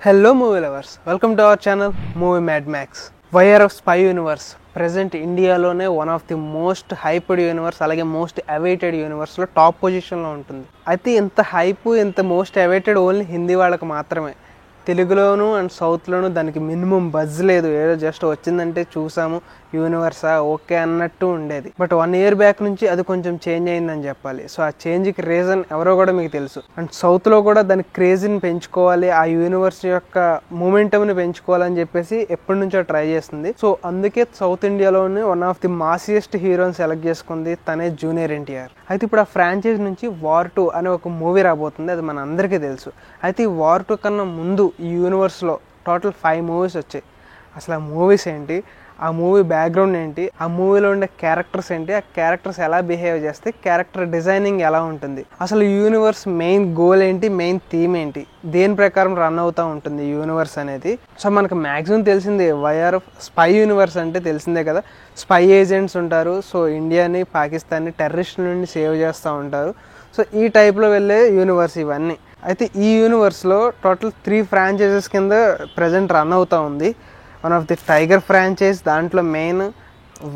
Hello movie lovers, welcome to our channel Movie Mad Max. Wire of Spy Universe present India lone one of the most hyped universe alage most awaited universe lo top position lo untundi. Aithe inta hype inta most awaited only Hindi వాళ్ళకి మాత్రమే. తెలుగులోను and సౌత్లోను దానికి minimum buzz లేదు, ఏదో just వచ్చిందంటే చూసాము యూనివర్సా okay అన్నట్టు ఉండేది. But 1 year back నుంచి అది కొంచెం చేంజ్ అయిందని చెప్పాలి. సో ఆ చేంజ్కి రీజన్ ఎవరో కూడా మీకు తెలుసు. అండ్ సౌత్లో కూడా దాని క్రేజీని పెంచుకోవాలి, ఆ యూనివర్స్ యొక్క మూమెంటమ్ని పెంచుకోవాలని చెప్పేసి ఎప్పటి నుంచో ట్రై చేస్తుంది. సో అందుకే సౌత్ ఇండియాలోనే వన్ ఆఫ్ ది మాసియెస్ట్ హీరోని సెలెక్ట్ చేసుకుంది, తనే జూనియర్ ఎన్టీఆర్. అయితే ఇప్పుడు ఆ ఫ్రాంచైజ్ నుంచి వార్ 2 అనే ఒక మూవీ రాబోతుంది, అది మన అందరికీ తెలుసు. అయితే ఈ వార్ 2 కన్నా ముందు ఈ యూనివర్స్లో టోటల్ 5 మూవీస్ వచ్చాయి. అసలు ఆ మూవీస్ ఏంటి, ఆ మూవీ బ్యాక్గ్రౌండ్ ఏంటి, ఆ మూవీలో ఉండే క్యారెక్టర్స్ ఏంటి, ఆ క్యారెక్టర్స్ ఎలా బిహేవ్ చేస్తే, క్యారెక్టర్ డిజైనింగ్ ఎలా ఉంటుంది, అసలు యూనివర్స్ మెయిన్ గోల్ ఏంటి, మెయిన్ థీమ్ ఏంటి, దేని ప్రకారం రన్ అవుతూ ఉంటుంది యూనివర్స్ అనేది. సో మనకు మ్యాక్సిమం తెలిసిందే వైఆర్ స్పై యూనివర్స్ అంటే తెలిసిందే కదా. స్పై ఏజెంట్స్ ఉంటారు, సో ఇండియాని పాకిస్తాన్ని టెర్రరిస్టుల నుండి సేవ్ చేస్తూ ఉంటారు. సో ఈ టైప్లో వెళ్ళే యూనివర్స్ ఇవన్నీ. అయితే ఈ యూనివర్స్లో టోటల్ 3 ఫ్రాంచైజెస్ కింద ప్రజెంట్ రన్ అవుతూ ఉంది. One of the Tiger franchise, దాంట్లో main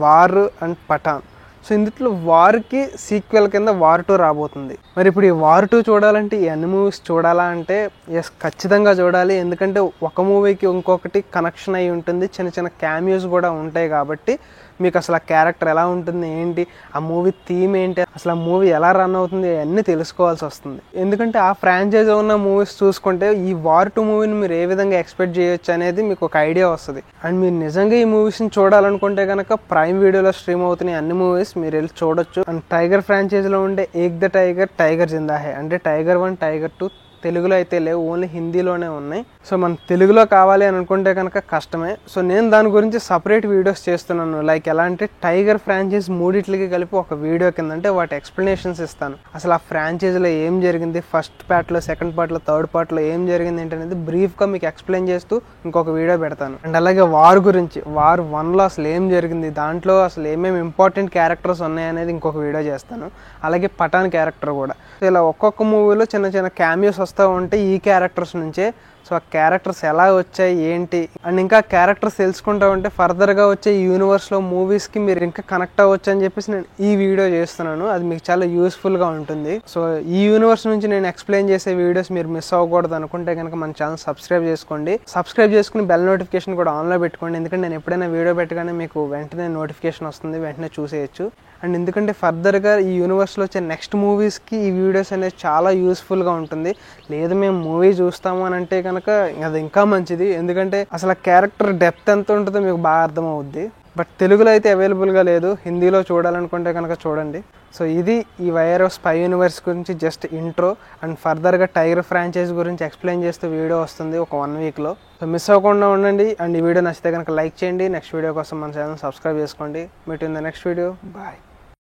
War and Pathaan. So ఇందులో వార్కి సీక్వెల్ కింద వార్ 2 రాబోతుంది. మరి ఇప్పుడు ఈ వార్ 2 చూడాలంటే ఈ అన్ని మూవీస్ చూడాలా అంటే ఎస్, ఖచ్చితంగా చూడాలి. ఎందుకంటే ఒక మూవీకి ఇంకొకటి కనెక్షన్ అయి ఉంటుంది, చిన్న చిన్న క్యామియోస్ కూడా ఉంటాయి. కాబట్టి మీకు అసలు ఆ క్యారెక్టర్ ఎలా ఉంటుంది, ఏంటి, ఆ మూవీ థీమ్ ఏంటి, అసలు ఆ మూవీ ఎలా రన్ అవుతుంది, అన్నీ తెలుసుకోవాల్సి వస్తుంది. ఎందుకంటే ఆ ఫ్రాంచైజ్ ఉన్న మూవీస్ చూసుకుంటే ఈ వార్ 2 మూవీని మీరు ఏ విధంగా ఎక్స్పెక్ట్ చేయొచ్చు అనేది మీకు ఒక ఐడియా వస్తుంది. అండ్ మీరు నిజంగా ఈ మూవీస్ని చూడాలనుకుంటే కనుక ప్రైమ్ వీడియోలో స్ట్రీమ్ అవుతున్నాయి అన్ని మూవీస్, మీరు వెళ్ళి చూడొచ్చు. అండ్ టైగర్ ఫ్రాంచైజ్లో ఉండే ఏక్ ద టైగర్, టైగర్ జిందా హై అంటే టైగర్ 1, టైగర్ 2 తెలుగులో అయితే లేవు, ఓన్లీ హిందీలోనే ఉన్నాయి. సో మన తెలుగులో కావాలి అని అనుకుంటే కనుక కష్టమే. సో నేను దాని గురించి సపరేట్ వీడియోస్ చేస్తున్నాను. లైక్ ఎలా అంటే టైగర్ ఫ్రాంచైజ్ మూడిట్లకి కలిపి ఒక వీడియో కింద అంటే వాటి ఎక్స్ప్లెనేషన్స్ ఇస్తాను. అసలు ఆ ఫ్రాంచైజ్లో ఏం జరిగింది, ఫస్ట్ పార్ట్లో, సెకండ్ పార్ట్లో, థర్డ్ పార్ట్లో ఏం జరిగింది ఏంటనేది బ్రీఫ్గా మీకు ఎక్స్ప్లెయిన్ చేస్తూ ఇంకొక వీడియో పెడతాను. అండ్ అలాగే వార్ గురించి, వార్ 1లో అసలు ఏం జరిగింది, దాంట్లో అసలు ఏమేమి ఇంపార్టెంట్ క్యారెక్టర్స్ ఉన్నాయనేది ఇంకొక వీడియో చేస్తాను. అలాగే పఠాన్ క్యారెక్టర్ కూడా. ఇలా ఒక్కొక్క మూవీలో చిన్న చిన్న క్యామియోస్ వస్తూ ఉంటే ఈ క్యారెక్టర్స్ నుంచే. సో ఆ క్యారెక్టర్స్ ఎలా వచ్చాయి ఏంటి, అండ్ ఇంకా క్యారెక్టర్స్ తెలుసుకుంటూ ఉంటే ఫర్దర్గా వచ్చే ఈ యూనివర్స్లో మూవీస్కి మీరు ఇంకా కనెక్ట్ అవ్వచ్చు అని చెప్పేసి నేను ఈ వీడియో చేస్తున్నాను. అది మీకు చాలా యూస్ఫుల్గా ఉంటుంది. సో ఈ యూనివర్స్ నుంచి నేను ఎక్స్ప్లెయిన్ చేసే వీడియోస్ మీరు మిస్ అవ్వకూడదు అనుకుంటే కనుక మన ఛానల్ సబ్స్క్రైబ్ చేసుకోండి. సబ్స్క్రైబ్ చేసుకుని బెల్ నోటిఫికేషన్ కూడా ఆన్లో పెట్టుకోండి. ఎందుకంటే నేను ఎప్పుడైనా వీడియో పెట్టగానే మీకు వెంటనే నోటిఫికేషన్ వస్తుంది, వెంటనే చూసేయచ్చు. అండ్ ఎందుకంటే ఫర్దర్గా ఈ యూనివర్స్లో వచ్చే నెక్స్ట్ మూవీస్కి ఈ వీడియోస్ అనేది చాలా యూస్ఫుల్గా ఉంటుంది. లేదు మేము మూవీ చూస్తాము అని అంటే కనుక అది ఇంకా మంచిది. ఎందుకంటే అసలు ఆ క్యారెక్టర్ డెప్త్ ఎంత ఉంటుందో మీకు బాగా అర్థమవుద్ది. బట్ తెలుగులో అయితే అవైలబుల్గా లేదు, హిందీలో చూడాలనుకుంటే కనుక చూడండి. సో ఇది ఈ వైర్ ఆఫ్ స్పై యూనివర్స్ గురించి జస్ట్ ఇంట్రో. అండ్ ఫర్దర్గా టైగర్ ఫ్రాంచైజ్ గురించి ఎక్స్ప్లెయిన్ చేస్తూ వీడియో వస్తుంది ఒక 1 weekలో. సో మిస్ అవ్వకుండా ఉండండి. అండ్ ఈ వీడియో నచ్చితే కనుక లైక్ చేయండి. నెక్స్ట్ వీడియో కోసం మన ఛానల్ సబ్స్క్రైబ్ చేసుకోండి. Meet in the next video. Bye.